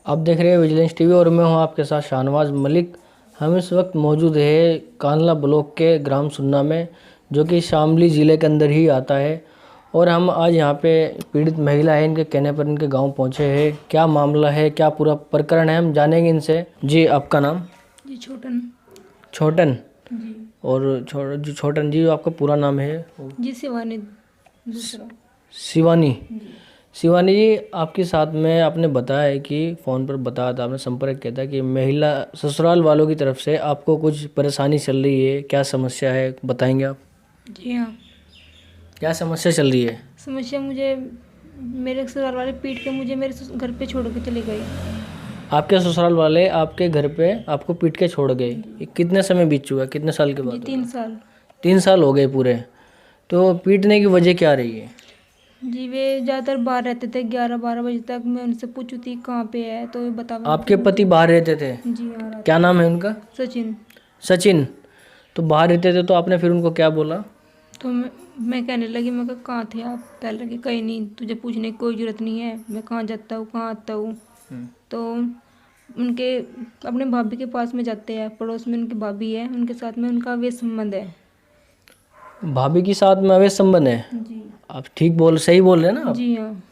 आप देख रहे हैं विजिलेंस टीवी और मैं हूं आपके साथ शाहनवाज मलिक। हम इस वक्त मौजूद है कांदला ब्लॉक के ग्राम सुन्ना में, जो कि शामली ज़िले के अंदर ही आता है। और हम आज यहां पे पीड़ित महिला है, इनके कहने पर इनके गांव पहुंचे हैं। क्या मामला है, क्या पूरा प्रकरण है, हम जानेंगे इनसे। जी, आपका नाम? जी, छोटन। छोटन। जी। और जी छोटन जी, आपका पूरा नाम है? जी, शिवानी दूसरा। शिवानी। जी। शिवानी जी, आपके साथ में आपने बताया है कि फ़ोन पर बताया था, आपने संपर्क किया था कि महिला ससुराल वालों की तरफ से आपको कुछ परेशानी चल रही है। क्या समस्या है, बताएंगे आप? जी हाँ। क्या समस्या चल रही है? समस्या मुझे मेरे ससुराल वाले पीट के मुझे मेरे घर पे छोड़ के चले गए। आपके ससुराल वाले आपके घर पे आपको पीट के छोड़ गए? ये कितने समय बीत चुका, कितने साल के जी, बाद? 3 साल। 3 साल हो गए पूरे। तो पीटने की वजह क्या रही है? जी, वे ज़्यादातर बाहर रहते थे, 11-12 बजे तक। मैं उनसे पूछी थी कहाँ पे है, तो वे बतावा। आपके पति बाहर रहते थे? जी हाँ, रात क्या को। नाम है उनका? सचिन। सचिन। तो बाहर रहते थे, तो आपने फिर उनको क्या बोला? तो मैं कहने लगी, मैं कहा कहाँ थे आप? कह लगे कहीं नहीं, तुझे पूछने की कोई ज़रूरत नहीं है, मैं कहाँ जाता हूँ, कहाँ आता हूँ। तो उनके अपने भाभी के पास में जाते हैं, पड़ोस में उनकी भाभी है, उनके साथ में उनका अवैध संबंध है। भाभी के साथ में अवैध संबंध है? जी। आप ठीक बोल सही बोल रहे हैं ना आप? जी हाँ।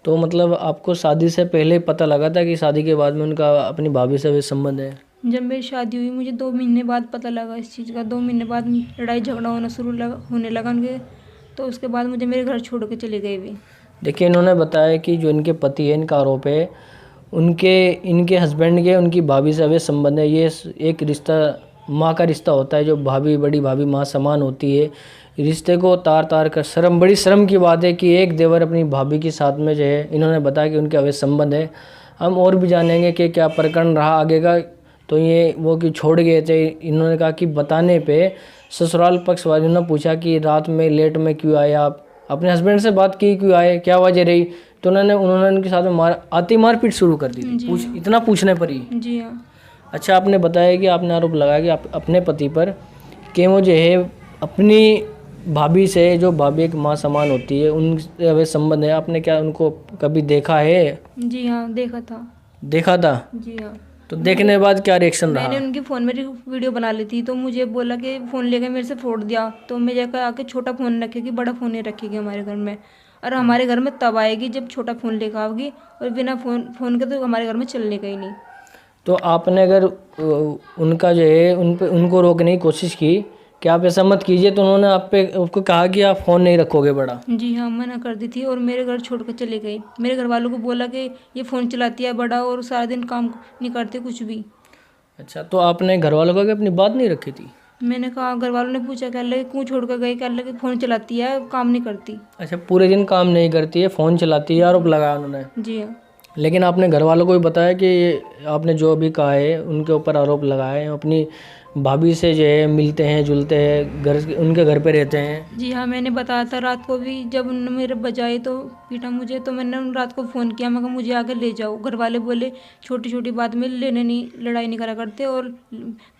तो मतलब आपको शादी से पहले पता लगा था कि शादी के बाद में उनका अपनी भाभी से अवैध संबंध है? जब मेरी शादी हुई मुझे 2 महीने बाद पता लगा इस चीज़ का। 2 महीने बाद लड़ाई झगड़ा होने लगा उनके। तो उसके बाद मुझे मेरे घर छोड़ के चले गए वे। देखिए, इन्होंने बताया कि जो इनके पति है, इनका आरोप है उनके इनके हस्बैंड के उनकी भाभी से अवैध संबंध है। ये एक रिश्ता माँ का रिश्ता होता है, जो भाभी बड़ी भाभी माँ समान होती है। रिश्ते को तार तार कर बड़ी शर्म की बात है कि एक देवर अपनी भाभी के साथ में जो है, इन्होंने बताया कि उनके अवैध संबंध है। हम और भी जानेंगे कि क्या प्रकरण रहा आगे का। तो ये वो कि छोड़ गए थे, इन्होंने कहा कि बताने पे ससुराल पक्ष वालों ने पूछा कि रात में लेट में क्यों आए आप, अपने हस्बैंड से बात की क्यों आए, क्या वजह रही। तो उन्होंने उनके साथ में मारपीट शुरू कर दी थी। जी हाँ। इतना पूछने पर ही? जी हाँ। अच्छा, आपने बताया कि आपने आरोप लगाया कि आप अपने पति पर कि वो जो है अपनी भाभी से, जो भाभी एक माँ समान होती है, उनसे अवैध संबंध है। आपने क्या उनको कभी देखा है? जी हाँ, देखा था। देखा था? जी हाँ। तो देखने के बाद क्या रिएक्शन रहा? मैंने उनके फ़ोन में वीडियो बना ली थी, तो मुझे बोला कि फ़ोन लेकर मेरे से फोड़ दिया। तो मैं जाकर आके छोटा फ़ोन रखेगी, बड़ा फ़ोन नहीं रखेगी हमारे घर में। और हमारे घर में तब आएगी जब छोटा फ़ोन लेकर आओगी, और बिना फ़ोन के तो हमारे घर में चलने का ही नहीं। तो आपने अगर उनका जो है उनको रोकने की कोशिश की कि आप ऐसा मत कीजिए, तो उन्होंने आपको कहा कि आप फ़ोन नहीं रखोगे बड़ा? जी हाँ, मना कर दी थी और मेरे घर छोड़ कर चले गए। मेरे घर वालों को बोला कि ये फ़ोन चलाती है बड़ा, और सारा दिन काम नहीं करते कुछ भी। अच्छा, तो आपने घर वालों को आगे अपनी बात नहीं रखी थी? मैंने कहा, घर वालों ने पूछा, कह लगे क्यों छोड़ कर गए, कह लगे फ़ोन चलाती है, काम नहीं करती। अच्छा, पूरे दिन काम नहीं करती है, फ़ोन चलाती है, आरोप लगाया उन्होंने। जी हाँ। लेकिन आपने घर वालों को भी बताया कि आपने जो भी कहा है उनके ऊपर आरोप लगाए हैं, अपनी भाभी से जो है मिलते हैं जुलते हैं, उनके घर पे रहते हैं। जी हाँ, मैंने बताया था रात को भी, जब उन्होंने मेरे बजाए तो पीटा मुझे, तो मैंने उन रात को फ़ोन किया, मैं कहा मुझे आगे ले जाओ। घर वाले बोले छोटी छोटी बात में लड़ाई नहीं करा करते, और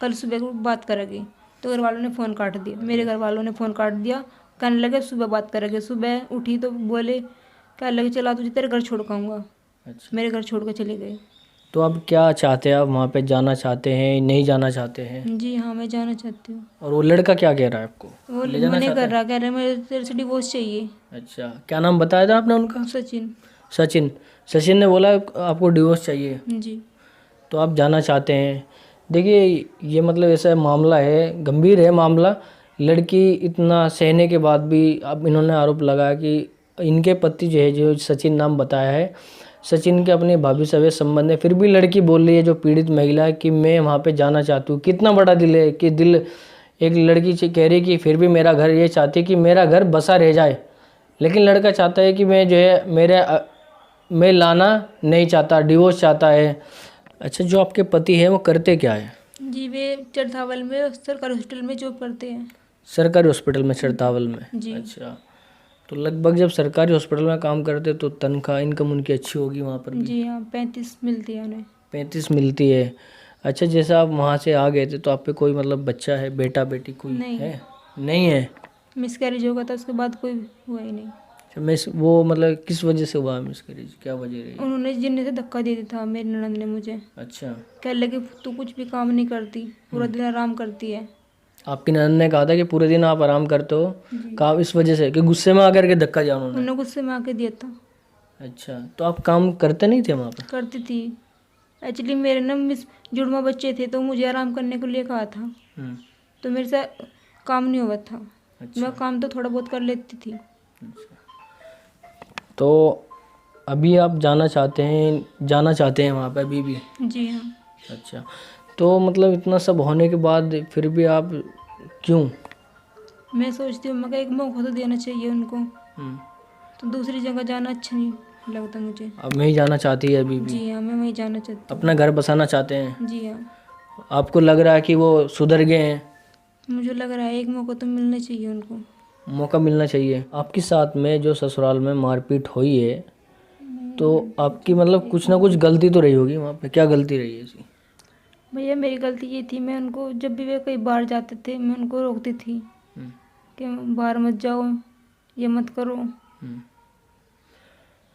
कल सुबह को बात करेंगे। तो घर वालों ने फ़ोन काट दिया, मेरे घर वालों ने फ़ोन काट दिया। कहने लगे सुबह बात करेंगे। सुबह उठी तो बोले, कहने लगे चला तुझे तेरे घर छोड़ आऊँगा। अच्छा, मेरे घर छोड़ कर चले गए। तो अब क्या चाहते हैं आप? वहाँ पे जाना चाहते हैं, नहीं जाना चाहते हैं? जी हाँ, मैं जाना चाहती हूँ। और वो लड़का क्या कह रहा है आपको? वो ले जाना मना चाहता कर है? रहा, कह रहे मुझे तेरे से डिवोर्स चाहिए। अच्छा, क्या नाम बताया था आपने उनका? सचिन। सचिन। सचिन ने बोला आपको डिवोर्स चाहिए, जी। तो आप जाना चाहते हैं। देखिए, ये मतलब ऐसा मामला है, गंभीर है मामला। लड़की इतना सहने के बाद भी अब इन्होंने आरोप लगाया कि इनके पति जो है, जो सचिन नाम बताया है, सचिन के अपनी भाभी से अवैध संबंध है। फिर भी लड़की बोल रही है, जो पीड़ित महिला है, कि मैं वहाँ पे जाना चाहती हूँ। कितना बड़ा दिल है कि दिल, एक लड़की कह रही है कि फिर भी मेरा घर, ये चाहती है कि मेरा घर बसा रह जाए। लेकिन लड़का चाहता है कि मैं जो है मैं लाना नहीं चाहता, डिवोर्स चाहता है। अच्छा, जो आपके पति हैं वो करते क्या है? जी, वे चरथावल में सरकारी हॉस्पिटल में जॉब करते हैं। सरकारी हॉस्पिटल में, चरतावल में? जी। अच्छा, तो लगभग जब सरकारी हॉस्पिटल में काम करते तो तनख्वाह इनकम उनकी अच्छी होगी वहाँ पर भी? जी हाँ, 35 मिलती है उन्हें। 35 मिलती है। अच्छा, जैसे आप वहाँ से आ गए थे तो आप पे कोई मतलब बच्चा है, बेटा बेटी कोई नहीं। है? नहीं है? मिसकैरेज होगा था, उसके बाद कोई हुआ ही नहीं। वो मतलब किस वजह से हुआ मिसकैरेज, क्या वजह रही? उन्होंने जिन्ने से धक्का दे दिया था मेरी ननद ने मुझे। अच्छा, कह लगे तू कुछ भी काम नहीं करती, पूरा दिन आराम करती है। आपकी ननद ने कहा था कि पूरे दिन आप आराम करते हो, जी। कहा इस वजह से कि गुस्से में आकर के धक्का दिया उन्होंने? उन्होंने गुस्से में आके दिया था। अच्छा, तो आप काम करते नहीं थे वहाँ पे? करती थी। एक्चुअली मेरे ना जुड़वा बच्चे थे तो मुझे आराम करने के लिए कहा था, हम्म, तो मेरे से काम नहीं हुआ था। अच्छा। मैं काम तो थोड़ा बहुत कर लेती थी। तो अभी आप जाना चाहते हैं वहाँ पे अभी भी? जी हाँ। अच्छा, तो मतलब इतना सब होने के बाद फिर भी आप क्यों? मैं सोचती हूँ मगर एक मौका तो देना चाहिए उनको, हम्म, तो दूसरी जगह जाना अच्छा नहीं लगता मुझे। अब नहीं जाना चाहती है अभी भी? जी हाँ, मैं वहीं जाना चाहती अपना घर बसाना चाहते हैं? हूँ। जी हाँ, आपको लग रहा है कि वो सुधर गए हैं? मुझे लग रहा है एक मौका तो मिलना चाहिए उनको। मौका मिलना चाहिए। आपके साथ में जो ससुराल में मारपीट हुई है, तो आपकी मतलब कुछ ना कुछ गलती तो रही होगी वहाँ पे, क्या गलती रही है इसकी? भैया मेरी गलती ये थी, मैं उनको जब भी वे कहीं बाहर जाते थे मैं उनको रोकती थी हम्म, कि बाहर मत जाओ, ये मत करो। हम्म।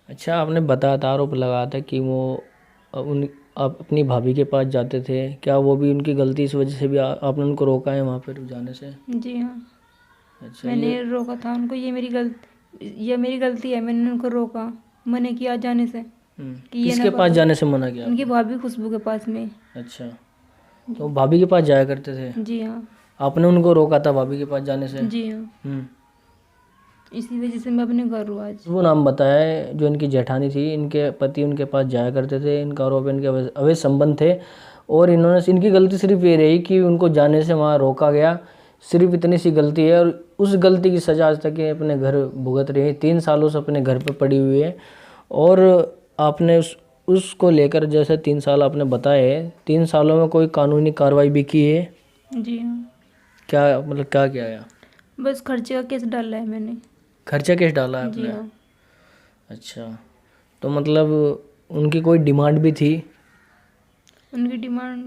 अच्छा, आपने बताया था, आरोप लगाया था कि वो आप अपनी भाभी के पास जाते थे, क्या वो भी उनकी गलती इस वजह से भी आपने उनको रोका है वहाँ पर जाने से? जी हाँ, अच्छा, मैंने रोका था उनको। ये मेरी गलती है, मैंने उनको रोका, मना किया जाने से कि ये ना किसके पास करो। जाने से मना किया उनकी आपने? भाभी खुशबू के पास में। अच्छा, तो भाभी के पास जाया करते थे, जी हाँ। आपने उनको रोका था भाभी के पास जाने से? जी हाँ, हम्म। इसी वजह से मैं अपने घर हूँ आज। वो नाम बताया है जो इनकी जेठानी थी, इनके पति उनके पास जाया करते थे, इनका आरोप है इनके अवैध संबंध थे, और इनकी गलती सिर्फ ये रही कि उनको जाने से वहाँ रोका गया, सिर्फ इतनी सी गलती है, और उस गलती की सजा आज तक ये अपने घर भुगत रही है, 3 सालों से अपने घर पे पड़ी हुई है। और आपने उसको लेकर जैसे 3 साल आपने बताए, 3 सालों में कोई कानूनी कार्रवाई भी की है? जी हाँ, क्या मतलब क्या किया है? बस खर्चे का केस डाला है मैंने। खर्चा केस डाला है जी आपने? हाँ, अच्छा, तो मतलब उनकी कोई डिमांड भी थी? उनकी डिमांड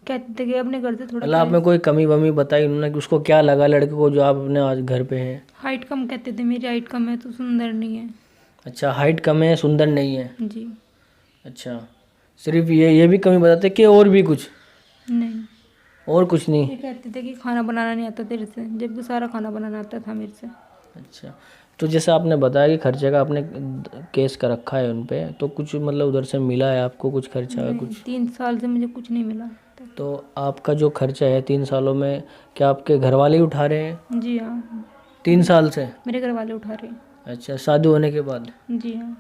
कहते थे कि अपने घर से थोड़ा मतलब आपने कोई कमी वमी बताई उन्होंने कि उसको क्या लगा लड़के को जो आप अपने आज घर पे हैं? हाइट कम कहते थे, मेरी हाइट कम है तो सुंदर नहीं है। अच्छा, हाइट कम है, सुंदर नहीं है। जी। अच्छा, सिर्फ ये भी कमी बताते कि और भी कुछ? नहीं, और कुछ नहीं? ये कहते थे कि खाना बनाना नहीं आता तेरे से, जबकि सारा खाना बनाना आता था मेरे से। अच्छा, तो जैसे आपने बताया कि खर्चे का आपने केस का रखा है उन पे, तो कुछ मतलब उधर से मिला है आपको कुछ खर्चा नहीं, कुछ? 3 साल से मुझे कुछ नहीं मिला। तो आपका जो खर्चा है 3 सालों में, क्या आपके घर वाले ही उठा रहे हैं जी हाँ, 3 साल से? मेरे घर वाले उठा रहे। अच्छा, शादी होने के बाद? जी हाँ।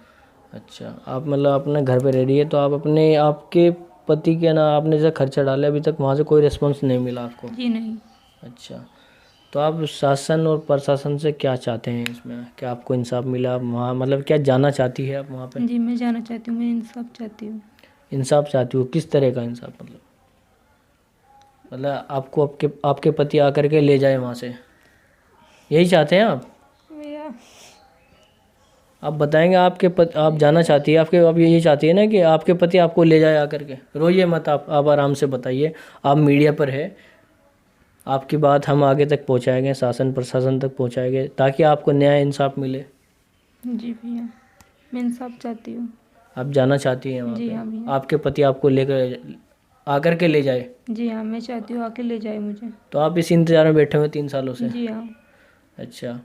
अच्छा, आप मतलब अपने घर पे रह रही है, तो आप आपके पति के ना आपने जैसे खर्चा डाला अभी तक वहाँ से कोई रिस्पॉन्स नहीं मिला आपको? जी नहीं। अच्छा, तो आप शासन और प्रशासन से क्या चाहते हैं इसमें, क्या आपको इंसाफ मिला? आप वहाँ मतलब क्या जानना चाहती है आप वहाँ पे? जी, मैं जाना चाहती हूँ, मैं इंसाफ चाहती हूँ। इंसाफ चाहती हो, किस तरह का इंसाफ? मतलब आपको आपके पति आकर के ले जाए वहाँ से, यही चाहते हैं आप? भैया आप बताएंगे आप जाना चाहती है आपके, आप यही चाहती है ना कि आपके पति आपको ले जाए आकर के? रोइए मत, आप आराम से बताइए, आप मीडिया पर है, आपकी बात हम आगे तक पहुँचाएंगे, शासन प्रशासन तक पहुँचाएंगे, ताकि आपको न्याय इंसाफ मिले। जी भैया, मैं इंसाफ चाहती हूँ। आप जाना चाहती हैं वहाँ जी पे, हाँ भैया। आपके पति आपको लेकर आकर के ले जाए? जी हाँ, मैं चाहती हूँ आके ले जाए मुझे। तो आप इस इंतजार में बैठे हुए 3 सालों से? जी हाँ। अच्छा,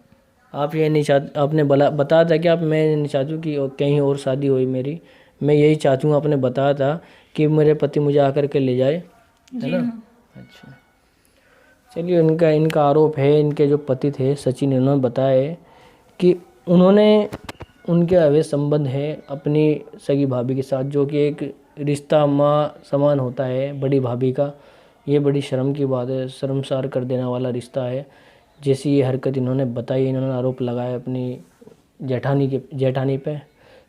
आप ये नहीं चाहते, आपने बताया था कि मैं नहीं चाहती हूँ कि कहीं और शादी हुई मेरी, मैं यही चाहती हूँ, आपने बताया था कि मेरे पति मुझे आकर के ले जाए, है जी ना? हाँ। अच्छा, चलिए, इनका आरोप है, इनके जो पति थे सचिन, इन्होंने बताया है कि उनके अवैध संबंध है अपनी सगी भाभी के साथ, जो कि एक रिश्ता माँ समान होता है बड़ी भाभी का। ये बड़ी शर्म की बात है, शर्मसार कर देने वाला रिश्ता है। जैसी ये हरकत इन्होंने बताई, इन्होंने आरोप लगाया अपनी जेठानी पे।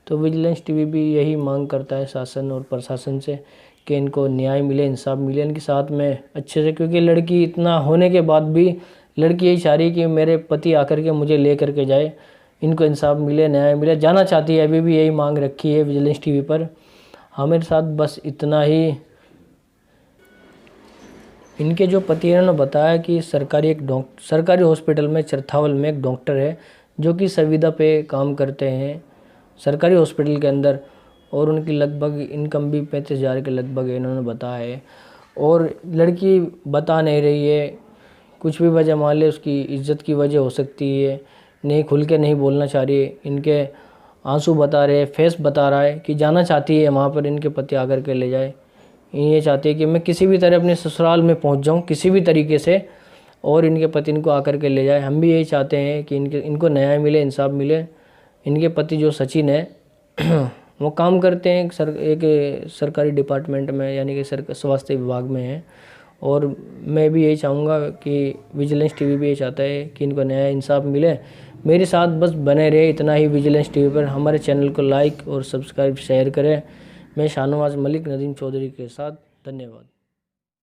तो विजिलेंस टीवी भी यही मांग करता है शासन और प्रशासन से कि इनको न्याय मिले, इंसाफ मिले इनके साथ में अच्छे से, क्योंकि लड़की इतना होने के बाद भी लड़की यही चाह रही है कि मेरे पति आकर के मुझे ले करके जाए, इनको इंसाफ मिले, न्याय मिले, जाना चाहती है, अभी भी यही मांग रखी है विजिलेंस टीवी पर। हमारे साथ बस इतना ही। इनके जो पति हैं उन्होंने बताया कि सरकारी हॉस्पिटल में चरथावल में एक डॉक्टर है जो कि संविदा पे काम करते हैं सरकारी हॉस्पिटल के अंदर, और उनकी लगभग इनकम भी 35,000 के लगभग है, इन्होंने बताया है। और लड़की बता नहीं रही है, कुछ भी वजह मान ले, उसकी इज्जत की वजह हो सकती है, नहीं खुल के नहीं बोलना चाह रही है। इनके आंसू बता रहे हैं, फेस बता रहा है कि जाना चाहती है वहाँ पर, इनके पति आकर के ले जाए। ये चाहती है कि मैं किसी भी तरह अपने ससुराल में पहुँच जाऊँ किसी भी तरीके से, और इनके पति इनको आकर के ले जाए। हम भी यही चाहते हैं कि इनको न्याय मिले, इंसाफ मिले। इनके पति जो सचिन है वो काम करते हैं एक सरकारी डिपार्टमेंट में, यानी कि स्वास्थ्य विभाग में है। और मैं भी यही चाहूँगा कि विजिलेंस टीवी भी ये चाहता है कि इनको न्याय इंसाफ मिले। मेरे साथ बस बने रहे, इतना ही विजिलेंस टीवी पर। हमारे चैनल को लाइक और सब्सक्राइब शेयर करें। मैं शाहनवाज मलिक नदीम चौधरी के साथ, धन्यवाद।